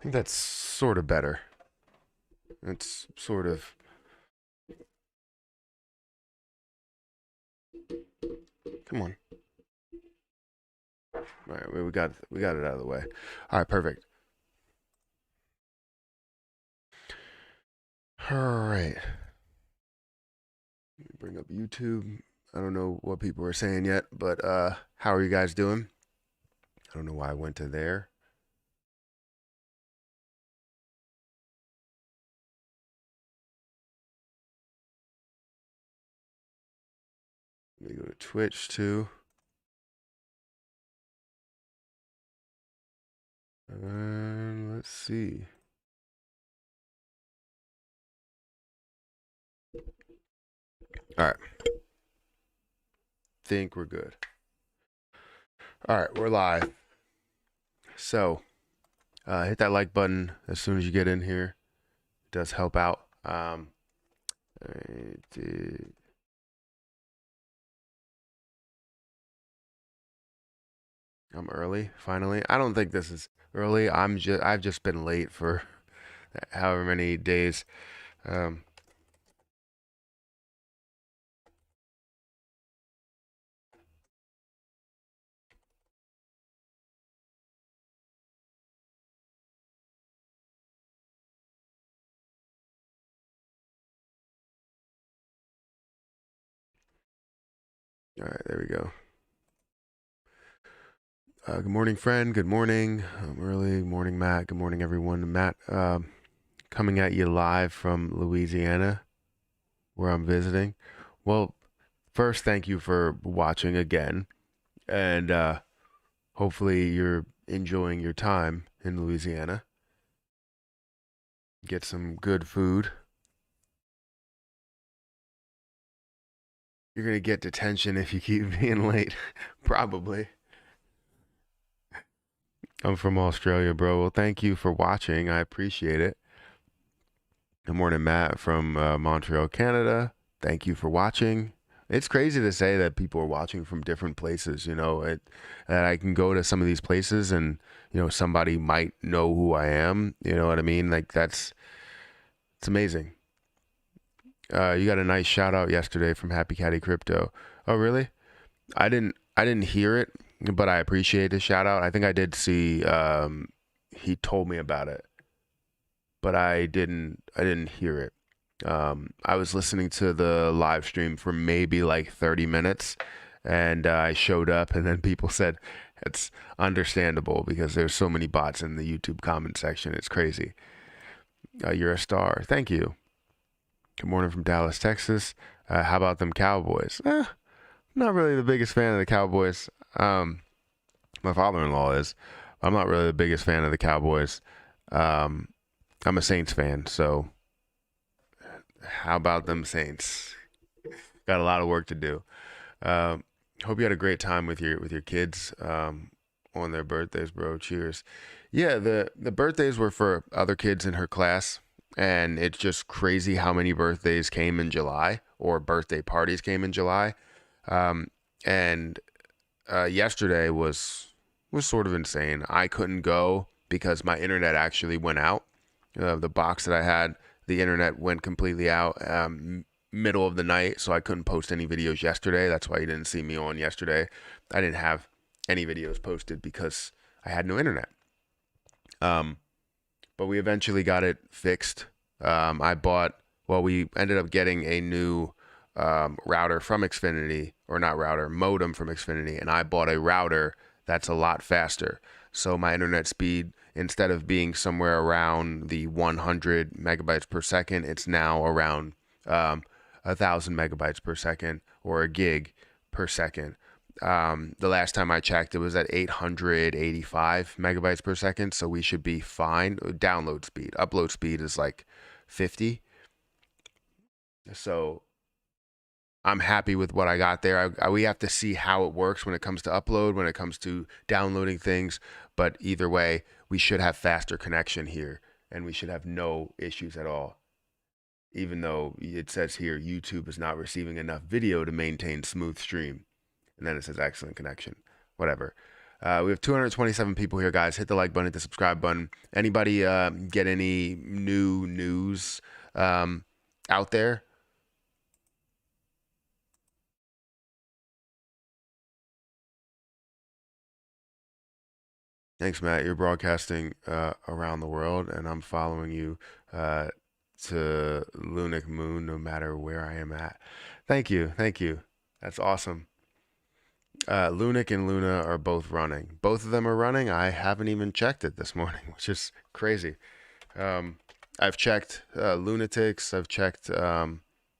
think that's sort of better. It's sort of. Come on. All right, we got it out of the way. All right, perfect. All right. Bring up YouTube. I don't know what people are saying yet, but how are you guys doing? I don't know why I went to there. Let me go to Twitch too. And let's see. All right. Think we're good. All right, we're live. So, hit that like button as soon as you get in here. It does help out. I'm early, finally. I don't think this is early. I've just been late for however many days. Um, all right, there we go. Good morning, friend. Good morning. Early morning, Matt. Good morning, everyone. Matt, coming at you live from Louisiana, where I'm visiting. Well, first, thank you for watching again, and hopefully you're enjoying your time in Louisiana. Get some good food. You're gonna get detention if you keep being late, probably. I'm from Australia, bro. Well, thank you for watching. I appreciate it. Good morning, Matt from Montreal, Canada. Thank you for watching. It's crazy to say that people are watching from different places, that I can go to some of these places and, somebody might know who I am. You know what I mean? Like it's amazing. You got a nice shout out yesterday from Happy Caddy Crypto. Oh, really? I didn't hear it, but I appreciate the shout out. I think I did see he told me about it, but I didn't hear it. I was listening to the live stream for maybe like 30 minutes, and I showed up, and then people said it's understandable because there's so many bots in the YouTube comment section. It's crazy. You're a star. Thank you. Good morning from Dallas, Texas. How about them Cowboys? Not really the biggest fan of the Cowboys. My father-in-law is. I'm not really the biggest fan of the Cowboys. Um, I'm a Saints fan, so how about them Saints? Got a lot of work to do. Um, Hope you had a great time with your kids on their birthdays, bro. Cheers. Yeah, the birthdays were for other kids in her class, and it's just crazy how many birthdays came in July or birthday parties came in July. Um, and Yesterday was sort of insane. I couldn't go because my internet actually went out. The box that I had, the internet went completely out middle of the night, so I couldn't post any videos yesterday. That's why you didn't see me on yesterday. I didn't have any videos posted because I had no internet. Um, but we eventually got it fixed. We ended up getting a new router from Xfinity, or not router, modem from Xfinity, and I bought a router that's a lot faster. So my internet speed, instead of being somewhere around the 100 megabytes per second, it's now around 1,000 megabytes per second or a gig per second. The last time I checked, it was at 885 megabytes per second, so we should be fine. Download speed, upload speed is like 50. So I'm happy with what I got there. We have to see how it works when it comes to upload, when it comes to downloading things. But either way, we should have faster connection here, and we should have no issues at all. Even though it says here YouTube is not receiving enough video to maintain smooth stream, and then it says excellent connection. Whatever. We have 227 people here, guys. Hit the like button, hit the subscribe button. Anybody get any new news out there? Thanks, Matt. You're broadcasting around the world, and I'm following you to Lunic Moon no matter where I am at. Thank you. Thank you. That's awesome. Lunic and Luna are both running. Both of them are running. I haven't even checked it this morning, which is crazy. I've checked Lunatics. I've checked,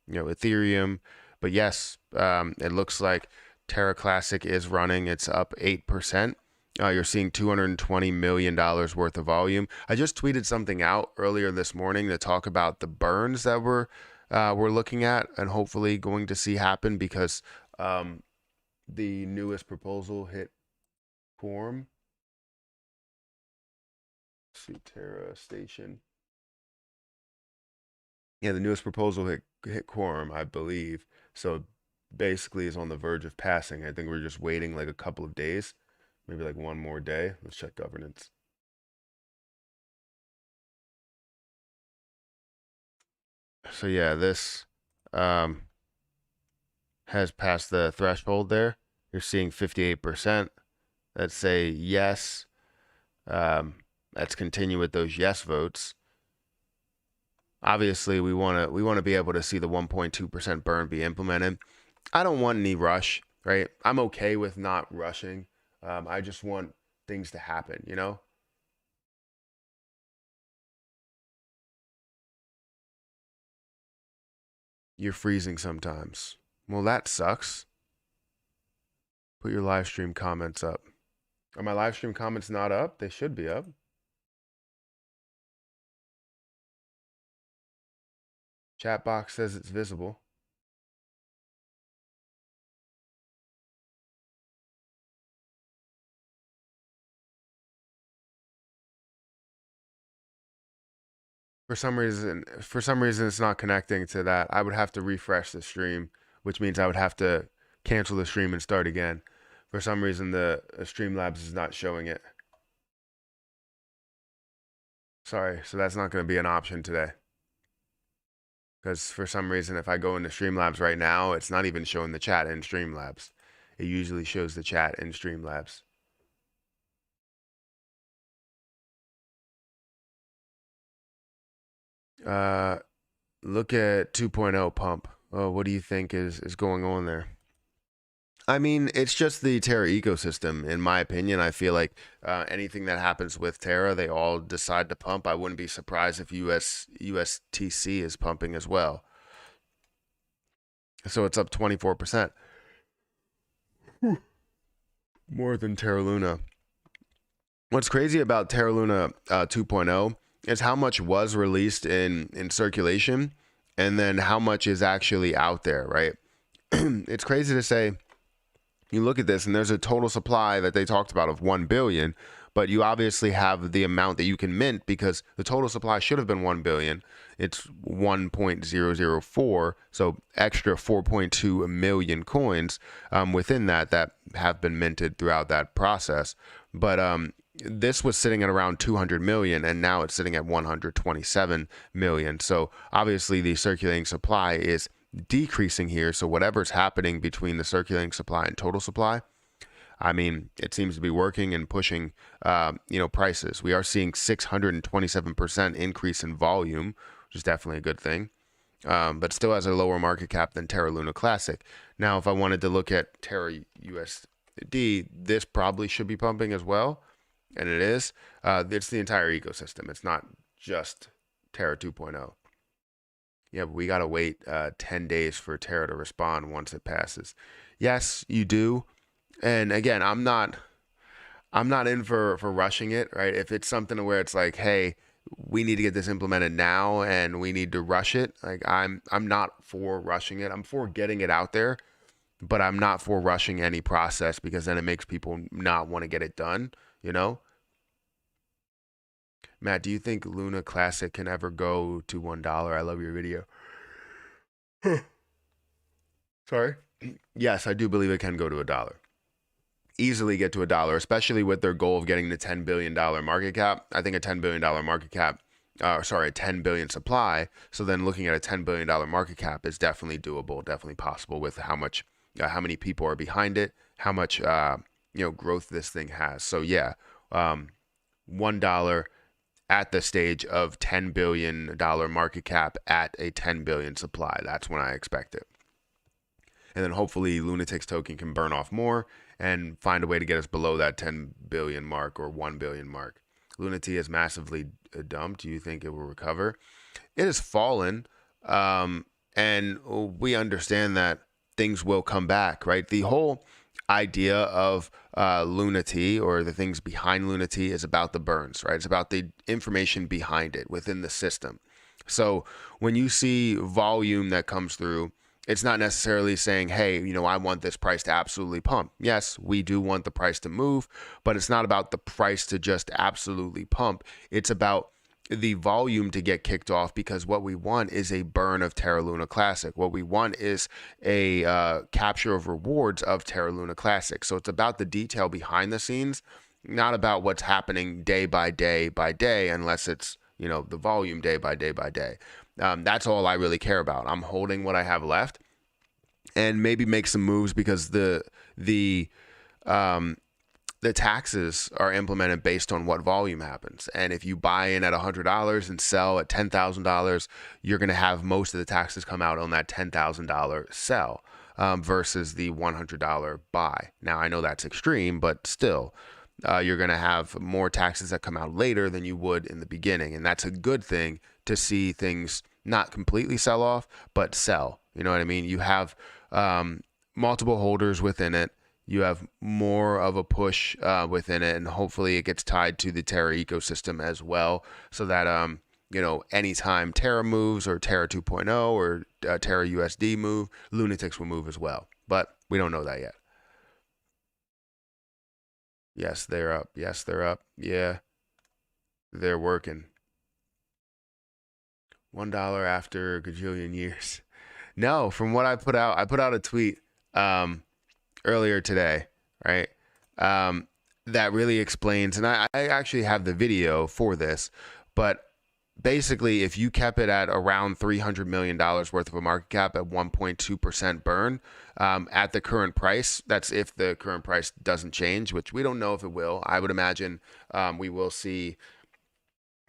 Ethereum. But yes, it looks like Terra Classic is running. It's up 8%. You're seeing $220 million worth of volume. I just tweeted something out earlier this morning to talk about the burns that we're looking at and hopefully going to see happen because the newest proposal hit quorum. Let's see, Terra Station. Yeah, the newest proposal hit quorum, I believe. So basically is on the verge of passing. I think we're just waiting like a couple of days, maybe like one more day. Let's check governance. So yeah, this has passed the threshold there. You're seeing 58%. Let's say yes. Let's continue with those yes votes. Obviously, we want to be able to see the 1.2% burn be implemented. I don't want any rush, right? I'm okay with not rushing. I just want things to happen, you know? You're freezing sometimes. Well, that sucks. Put your live stream comments up. Are my live stream comments not up? They should be up. Chat box says it's visible. For some reason, it's not connecting to that. I would have to refresh the stream, which means I would have to cancel the stream and start again. For some reason, the Streamlabs is not showing it. Sorry, so that's not going to be an option today. Because for some reason, if I go into Streamlabs right now, it's not even showing the chat in Streamlabs. It usually shows the chat in Streamlabs. Look at 2.0 pump. Oh, what do you think is going on there? I mean, it's just the Terra ecosystem. In my opinion, I feel like anything that happens with Terra, they all decide to pump. I wouldn't be surprised if USTC is pumping as well. So it's up 24%. More than Terra Luna. What's crazy about Terra Luna 2.0 is how much was released in circulation and then how much is actually out there, right? It's crazy to say, you look at this and there's a total supply that they talked about of 1 billion, but you obviously have the amount that you can mint because the total supply should have been 1 billion. It's 1.004, so extra 4.2 million coins within that have been minted throughout that process. But this was sitting at around 200 million and now it's sitting at 127 million. So obviously the circulating supply is decreasing here. So whatever's happening between the circulating supply and total supply, I mean, it seems to be working and pushing, prices. We are seeing 627% increase in volume, which is definitely a good thing. But still has a lower market cap than Terra Luna Classic. Now, if I wanted to look at Terra USD, this probably should be pumping as well. And it is. It's the entire ecosystem. It's not just Terra 2.0. Yeah, but we got to wait 10 days for Terra to respond once it passes. Yes, you do. And again, I'm not in for rushing it, right? If it's something where it's like, hey, we need to get this implemented now and we need to rush it, like I'm not for rushing it. I'm for getting it out there, but I'm not for rushing any process because then it makes people not want to get it done, you know? Matt, do you think Luna Classic can ever go to $1? I love your video. Sorry? Yes, I do believe it can go to $1. easily get to a dollar, especially with their goal of getting the $10 billion market cap. I think a $10 billion market cap, a 10 billion supply. So then looking at a $10 billion market cap is definitely doable, definitely possible with how many people are behind it, how much, growth this thing has. So yeah, $1 at the stage of $10 billion market cap at a 10 billion supply. That's when I expect it. And then hopefully Lunatics token can burn off more and find a way to get us below that 10 billion mark or 1 billion mark. Lunati is massively dumped. Do you think it will recover? It has fallen, and we understand that things will come back, right? The whole idea of Lunati, or the things behind Lunati, is about the burns, right? It's about the information behind it within the system. So when you see volume that comes through, it's not necessarily saying, hey, I want this price to absolutely pump. Yes, we do want the price to move, but it's not about the price to just absolutely pump. It's about the volume to get kicked off, because what we want is a burn of Terra Luna Classic. What we want is a capture of rewards of Terra Luna Classic. So it's about the detail behind the scenes, not about what's happening day by day by day, unless it's, the volume day by day by day. That's all I really care about. I'm holding what I have left and maybe make some moves, because the taxes are implemented based on what volume happens. And if you buy in at $100 and sell at $10,000, you're going to have most of the taxes come out on that $10,000 sell, versus the $100 buy. Now, I know that's extreme, but still, you're going to have more taxes that come out later than you would in the beginning. And that's a good thing, to see things not completely sell off, but sell. You know what I mean? You have multiple holders within it. You have more of a push within it, and hopefully it gets tied to the Terra ecosystem as well, so that anytime Terra moves, or Terra 2.0 or Terra USD move, Lunatics will move as well. But we don't know that yet. Yes, they're up. Yes, they're up. Yeah, they're working. $1 after a gajillion years. No, from what I put out a tweet earlier today, right? That really explains, and I actually have the video for this, but basically, if you kept it at around $300 million worth of a market cap at 1.2% burn, at the current price, that's if the current price doesn't change, which we don't know if it will. I would imagine we will see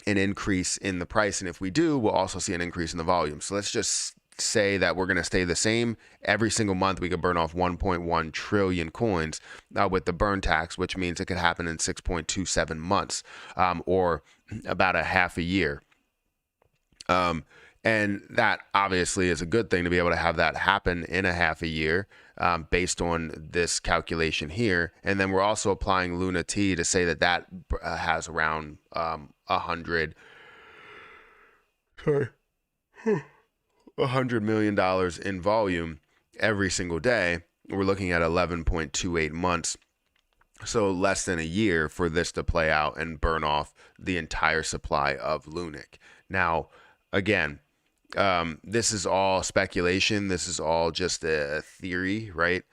an increase in the price, and if we do, we'll also see an increase in the volume. So let's just say that we're going to stay the same every single month. We could burn off 1.1 trillion coins with the burn tax, which means it could happen in 6.27 months, or about a half a year. And that obviously is a good thing, to be able to have that happen in a half a year, based on this calculation here. And then we're also applying Luna T to say that has around $100 million in volume every single day. We're looking at 11.28 months. So less than a year for this to play out and burn off the entire supply of Lunic. Now, again, this is all speculation. This is all just a theory, right?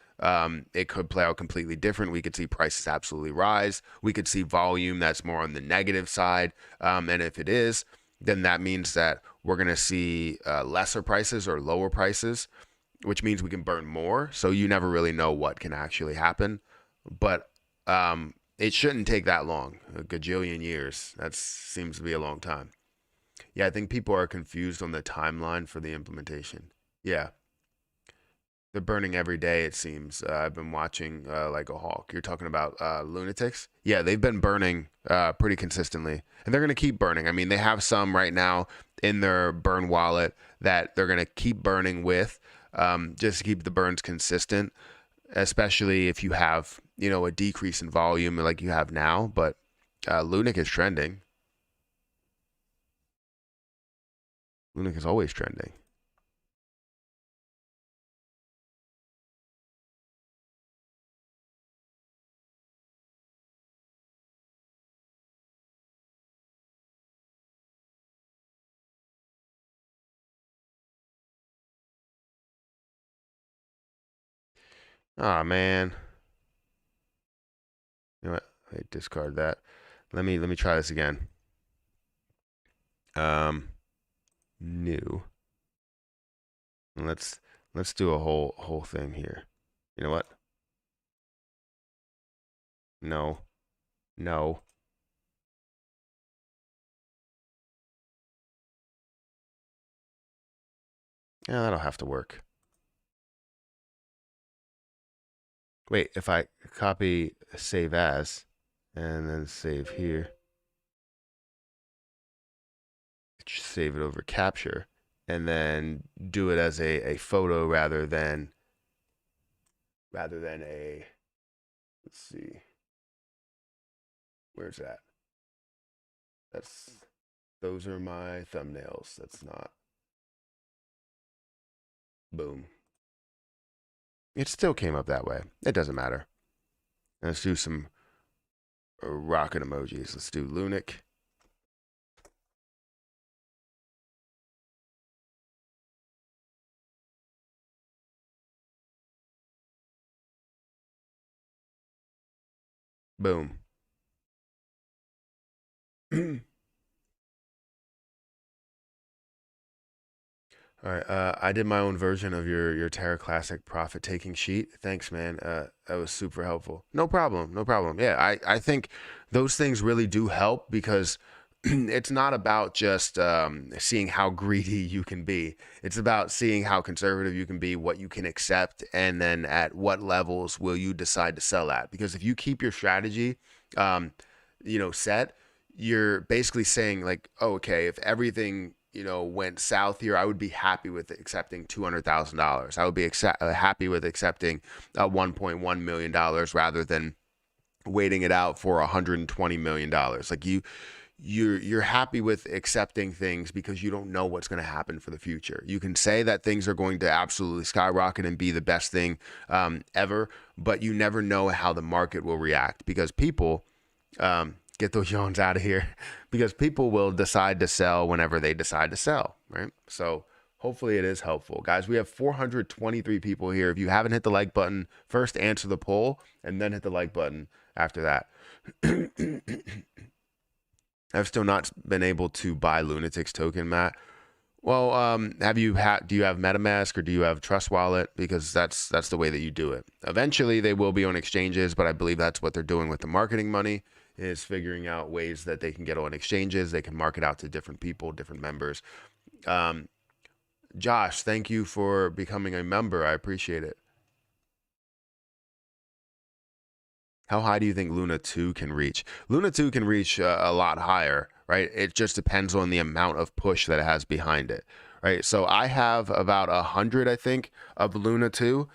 It could play out completely different. We could see prices absolutely rise. We could see volume that's more on the negative side. And if it is, then that means that we're going to see lesser prices or lower prices, which means we can burn more. So you never really know what can actually happen. But it shouldn't take that long, a gajillion years. That seems to be a long time. Yeah, I think people are confused on the timeline for the implementation. Yeah, they're burning every day, it seems. I've been watching like a hawk. You're talking about Lunatics? Yeah, they've been burning pretty consistently. And they're going to keep burning. I mean, they have some right now in their burn wallet that they're going to keep burning with, just to keep the burns consistent, especially if you have, a decrease in volume like you have now. But Lunic is trending. Lunic is always trending. Oh man. You know what? I discard that. Let me try this again. New. And let's do a whole thing here. You know what? No. No. Yeah, that'll have to work. Wait, if I copy save as and then save here, save it over capture, and then do it as a photo rather than a, let's see, where's that? Those are my thumbnails. That's not, boom. It still came up that way. It doesn't matter. Let's do some rocket emojis. Let's do Lunic. Boom. All right, I did my own version of your Terra Classic profit taking sheet. Thanks, man. That was super helpful. No problem, no problem. Yeah, I think those things really do help because it's not about just seeing how greedy you can be. It's about seeing how conservative you can be, what you can accept, and then at what levels will you decide to sell at. Because if you keep your strategy, um, set, you're basically saying like, oh, okay, if everything went south here, I would be happy with accepting $200,000. I would be happy with accepting $1.1 million rather than waiting it out for $120 million. Like you're happy with accepting things because you don't know what's going to happen for the future. You can say that things are going to absolutely skyrocket and be the best thing ever, but you never know how the market will react because people get those yawns out of here because people will decide to sell whenever they decide to sell, right? So hopefully it is helpful. Guys, we have 423 people here. If you haven't hit the like button, first answer the poll and then hit the like button after that. I've still not been able to buy Lunatics token, Matt. Well, do you have MetaMask or do you have Trust Wallet? Because that's the way that you do it. Eventually, they will be on exchanges, but I believe that's what they're doing with the marketing money is figuring out ways that they can get on exchanges. They can market out to different people, different members. Josh, thank you for becoming a member. I appreciate it. How high do you think Luna 2 can reach? Luna 2 can reach a lot higher, right? It just depends on the amount of push that it has behind it, right? So I have about 100, I think, of Luna 2,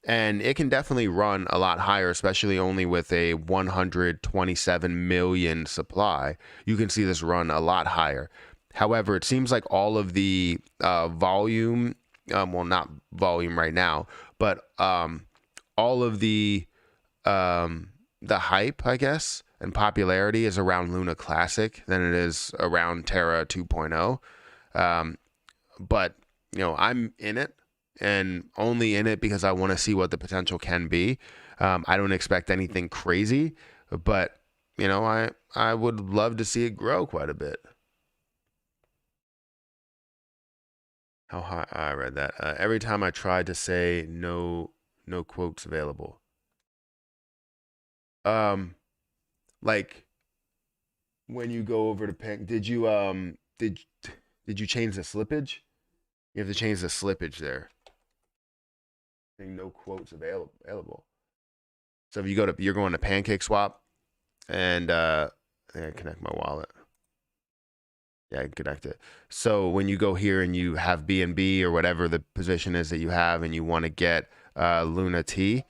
and it can definitely run a lot higher, especially only with a 127 million supply. You can see this run a lot higher. However, it seems like all of the volume, well, not volume right now, but all of the hype, I guess, and popularity is around Luna Classic than it is around Terra 2.0. But, I'm in it and only in it because I want to see what the potential can be. I don't expect anything crazy, but, I would love to see it grow quite a bit. How high? I read that. Every time I tried to say no quotes available. Like when you go over to Pink, did you change the slippage? You have to change the slippage there. No quotes available. So if you're going to Pancake Swap, and I connect my wallet. Yeah, I can connect it. So when you go here and you have BNB or whatever the position is that you have, and you want to get Luna T,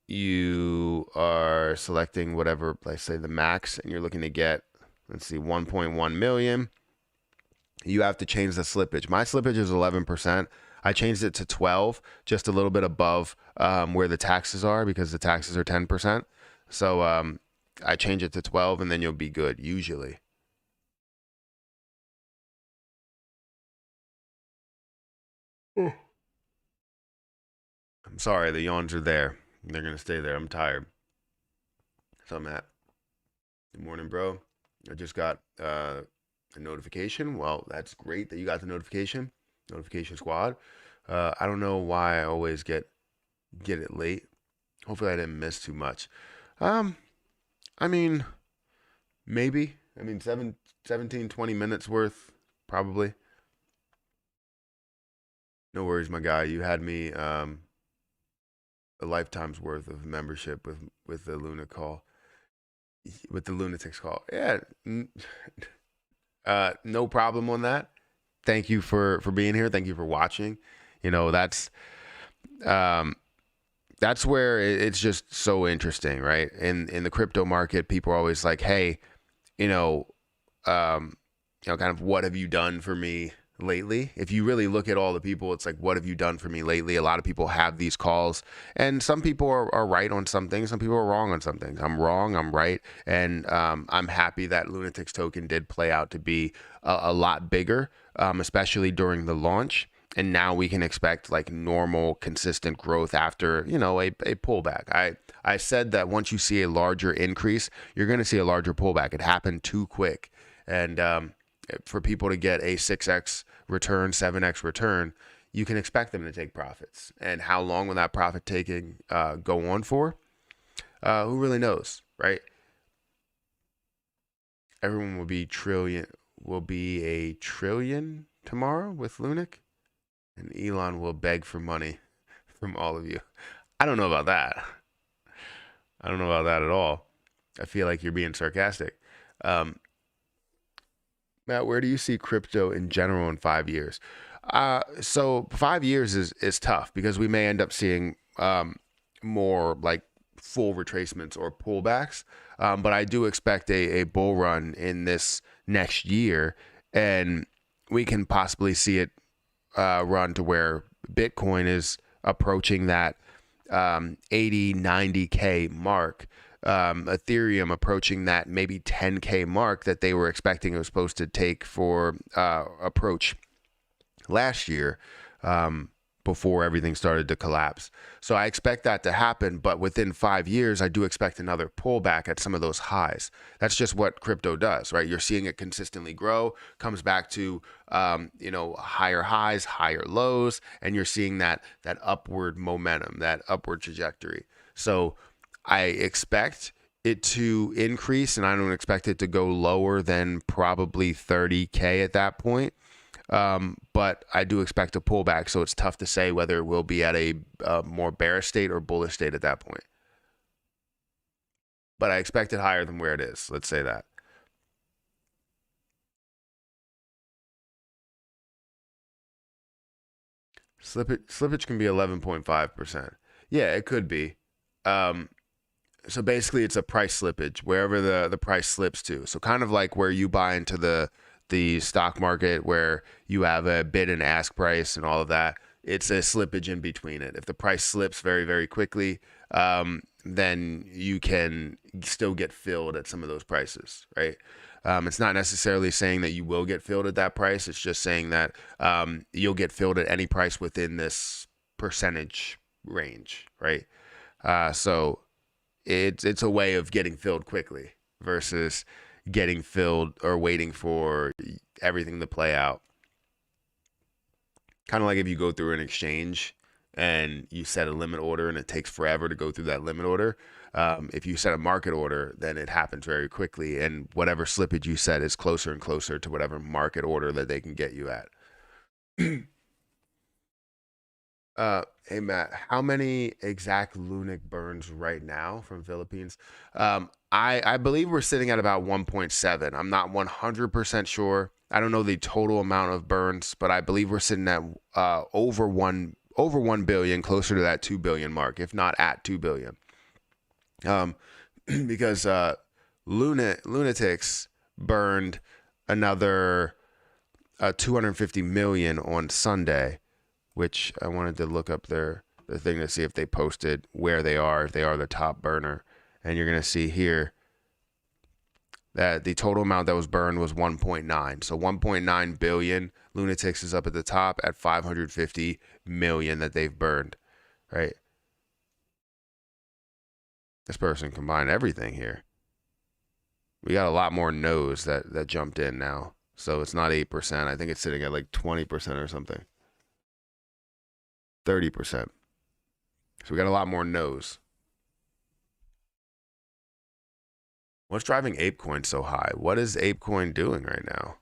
you are selecting whatever, let's say the max, and you're looking to get, let's see, 1.1 million. You have to change the slippage. My slippage is 11%. I changed it to 12, just a little bit above where the taxes are because the taxes are 10%. So I change it to 12 and then you'll be good, usually. I'm sorry, the yawns are there. They're going to stay there. I'm tired. What's up, Matt? Good morning, bro. I just got a notification. Well, that's great that you got the notification. Notification squad. I don't know why I always get it late. Hopefully I didn't miss too much. Um, I mean, maybe. I mean, 17, 20 minutes worth, probably. No worries, my guy. You had me a lifetime's worth of membership with the Luna call, with the Lunatics call. Yeah, no problem on that. Thank you for being here. Thank you for watching. You know, um, that's where it's just so interesting, right? In the crypto market, people are always like, "Hey, you know, kind of what have you done for me lately?" If you really look at all the people, it's like, what have you done for me lately? A lot of people have these calls, and some people are right on some things, some people are wrong on some things. I'm wrong, I'm right, and I'm happy that Lunatics token did play out to be a lot bigger, especially during the launch. And now we can expect like normal, consistent growth after, you know, a pullback. I said that once you see a larger increase, you're going to see a larger pullback. It happened too quick. And for people to get a 6x return, 7x return, you can expect them to take profits. And how long will that profit taking go on for? Who really knows, right? Everyone will be a trillion tomorrow with Lunic, and Elon will beg for money from all of you. I don't know about that. I don't know about that at all. I feel like you're being sarcastic. Um, Matt, where do you see crypto in general in 5 years? So 5 years is tough because we may end up seeing more like full retracements or pullbacks. But I do expect a bull run in this next year, and we can possibly see it run to where Bitcoin is approaching that 80, 90K mark. Ethereum approaching that maybe 10K mark that they were expecting it was supposed to take for approach last year, before everything started to collapse. So I expect that to happen, but within 5 years, I do expect another pullback at some of those highs. That's just what crypto does, right? You're seeing it consistently grow, comes back to higher highs, higher lows, and you're seeing that upward momentum, that upward trajectory. So I expect it to increase, and I don't expect it to go lower than probably 30K at that point. But I do expect a pullback, so it's tough to say whether it will be at a more bearish state or bullish state at that point. But I expect it higher than where it is. Let's say that. Slippage can be 11.5%. Yeah, it could be. So basically, it's a price slippage wherever the price slips to. So kind of like where you buy into the stock market where you have a bid and ask price and all of that. It's a slippage in between it. If the price slips very, very quickly, then you can still get filled at some of those prices, right? It's not necessarily saying that you will get filled at that price. It's just saying that you'll get filled at any price within this percentage range, right? So it's a way of getting filled quickly versus getting filled or waiting for everything to play out. Kind of like if you go through an exchange and you set a limit order and it takes forever to go through that limit order. If you set a market order, then it happens very quickly, and whatever slippage you set is closer and closer to whatever market order that they can get you at. Hey Matt, how many exact Lunic burns right now from Philippines? I believe we're sitting at about 1.7. I'm not 100% sure. I don't know the total amount of burns, but I believe we're sitting at over 1 billion, closer to that 2 billion mark, if not at 2 billion. Because Lunatics burned another 250 million on Sunday, which I wanted to look up the thing to see if they posted where they are, if they are the top burner. And you're going to see here that the total amount that was burned was 1.9. So 1.9 billion. Lunatics is up at the top at 550 million that they've burned, right? This person combined everything here. We got a lot more no's that jumped in now. So it's not 8%. I think it's sitting at like 20% or something. 30%. So we got a lot more no's. What's driving ApeCoin so high? What is ApeCoin doing right now?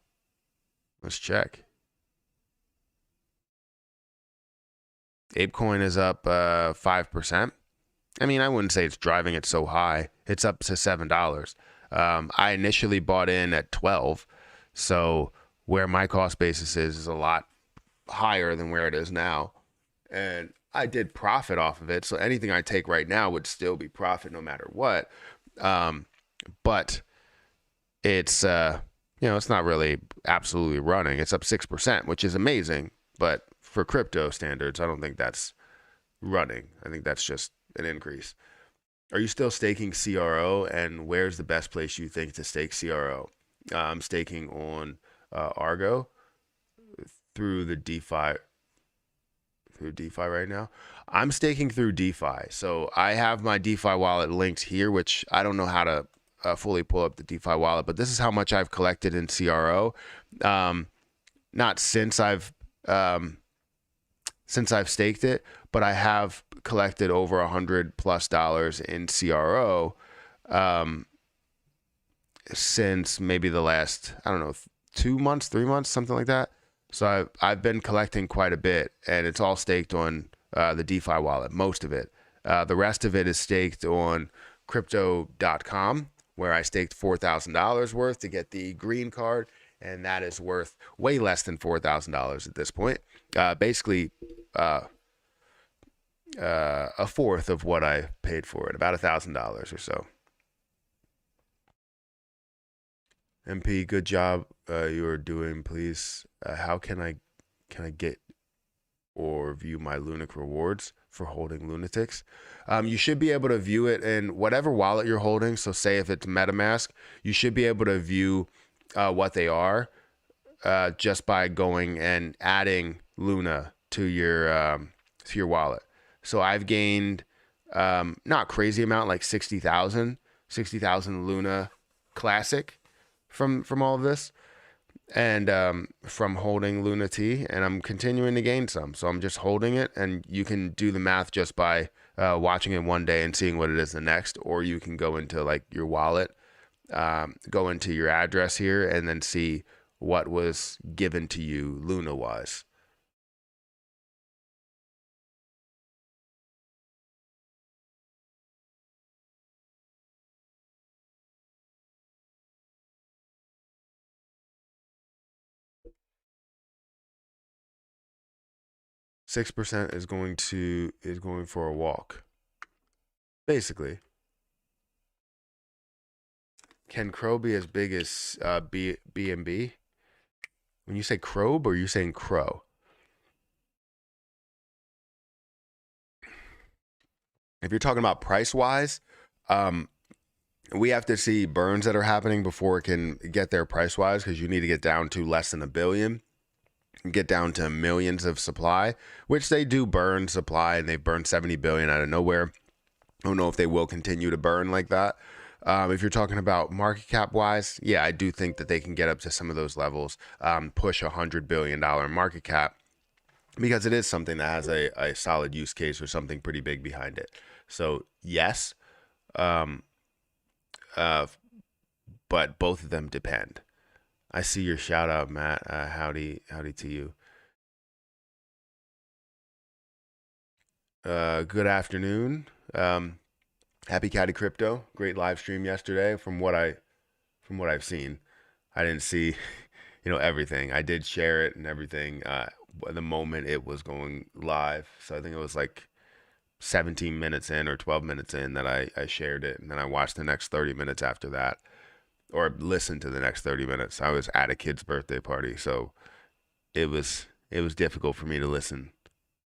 Let's check. ApeCoin is up 5%. I mean, I wouldn't say it's driving it so high. It's up to $7. I initially bought in at 12. So where my cost basis is a lot higher than where it is now. And I did profit off of it. So anything I take right now would still be profit no matter what. But it's, it's not really absolutely running. It's up 6%, which is amazing. But for crypto standards, I don't think that's running. I think that's just an increase. Are you still staking CRO? And where's the best place you think to stake CRO? I'm staking on Argo through the DeFi. Through DeFi right now. I'm staking through DeFi. So I have my DeFi wallet linked here, which I don't know how to fully pull up the DeFi wallet, but this is how much I've collected in CRO. Not since I've staked it, but I have collected over $100+ in CRO since maybe the last, I don't know, 2 months, 3 months, something like that. So I've been collecting quite a bit, and it's all staked on the DeFi wallet, most of it. The rest of it is staked on crypto.com, where I staked $4,000 worth to get the green card, and that is worth way less than $4,000 at this point. Basically, a fourth of what I paid for it, about $1,000 or so. MP, good job you are doing. Please, how can I get or view my Lunic rewards for holding Lunatics? You should be able to view it in whatever wallet you're holding. So say if it's MetaMask, you should be able to view what they are just by going and adding Luna to your wallet. So I've gained not crazy amount, like 60,000 Luna Classic from all of this, and from holding Luna T, and I'm continuing to gain some. So I'm just holding it, and you can do the math just by watching it one day and seeing what it is the next, or you can go into like your wallet, go into your address here, and then see what was given to you Luna wise. %6 is going for a walk. Basically. Can Crow be as big as BNB? When you say Crow, or are you saying Crow? If you're talking about price wise, we have to see burns that are happening before it can get there price wise, because you need to get down to less than 1 billion. Get down to millions of supply, which they do burn supply, and they've burned 70 billion out of nowhere. I don't know if they will continue to burn like that. If you're talking about market cap wise, yeah, I do think that they can get up to some of those levels, push $100 billion market cap, because it is something that has a solid use case or something pretty big behind it. So yes, but both of them depend. I see your shout out, Matt. Howdy to you. Good afternoon. Happy Caddy Crypto. Great live stream yesterday. From what I've seen, I didn't see, everything. I did share it and everything. The moment it was going live, so I think it was like 17 minutes in or 12 minutes in that I shared it, and then I watched the next 30 minutes after that, or listened to the next 30 minutes. I was at a kid's birthday party, so it was difficult for me to listen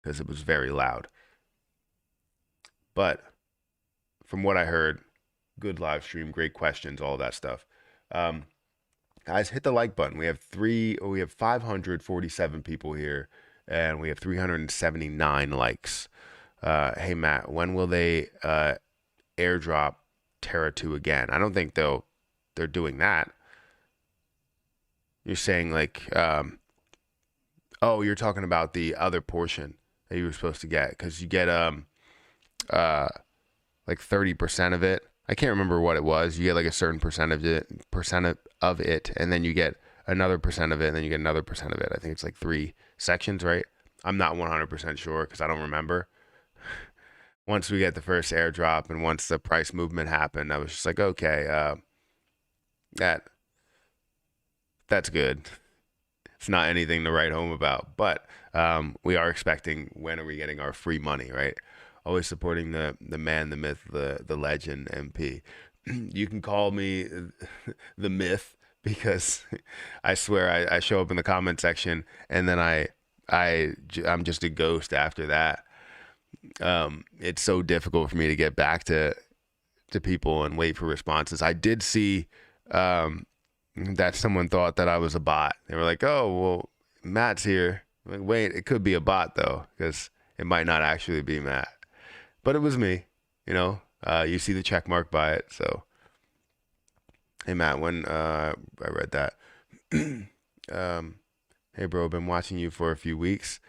because it was very loud. But from what I heard, good live stream, great questions, all that stuff. Guys, hit the like button. We have 547 people here, and we have 379 likes. Hey Matt, when will they airdrop Terra 2 again. I don't think they're doing that. You're saying like, oh, you're talking about the other portion that you were supposed to get, because you get like 30% of it. I can't remember what it was. You get like a certain percent of it, and then you get another percent of it, and then you get another percent of it. I think it's like 3 sections, right? I'm not 100% sure because I don't remember. Once we get the first airdrop and once the price movement happened, I was just like, okay, that's good. It's not anything to write home about, but we are expecting, when are we getting our free money, right? Always supporting the man, the myth, the legend, MP. You can call me the myth, because I swear I show up in the comment section and then I'm just a ghost after that. It's so difficult for me to get back to people and wait for responses. I did see that someone thought that I was a bot. They were like, "Oh, well, Matt's here." I'm like, wait, it could be a bot though, because it might not actually be Matt, but it was me. You know, you see the check mark by it. So, hey Matt, when I read that, hey bro, been watching you for a few weeks.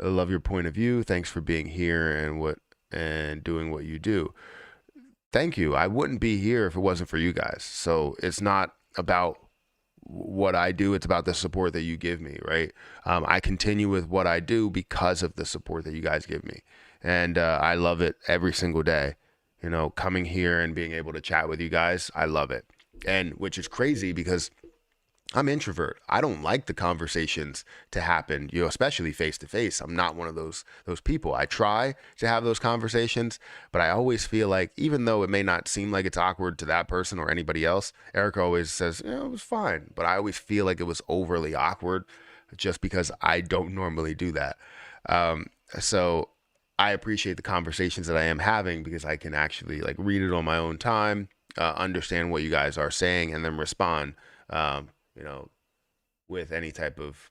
I love your point of view. Thanks for being here and doing what you do. Thank you. I wouldn't be here if it wasn't for you guys. So it's not about what I do, it's about the support that you give me, right? I continue with what I do because of the support that you guys give me, and I love it every single day. You know, coming here and being able to chat with you guys, I love it. And which is crazy because I'm introvert. I don't like the conversations to happen, you know, especially face to face. I'm not one of those people. I try to have those conversations, but I always feel like, even though it may not seem like it's awkward to that person or anybody else, Erica always says, you know, it was fine. But I always feel like it was overly awkward, just because I don't normally do that. So I appreciate the conversations that I am having, because I can actually like read it on my own time, understand what you guys are saying, and then respond. You know, with any type of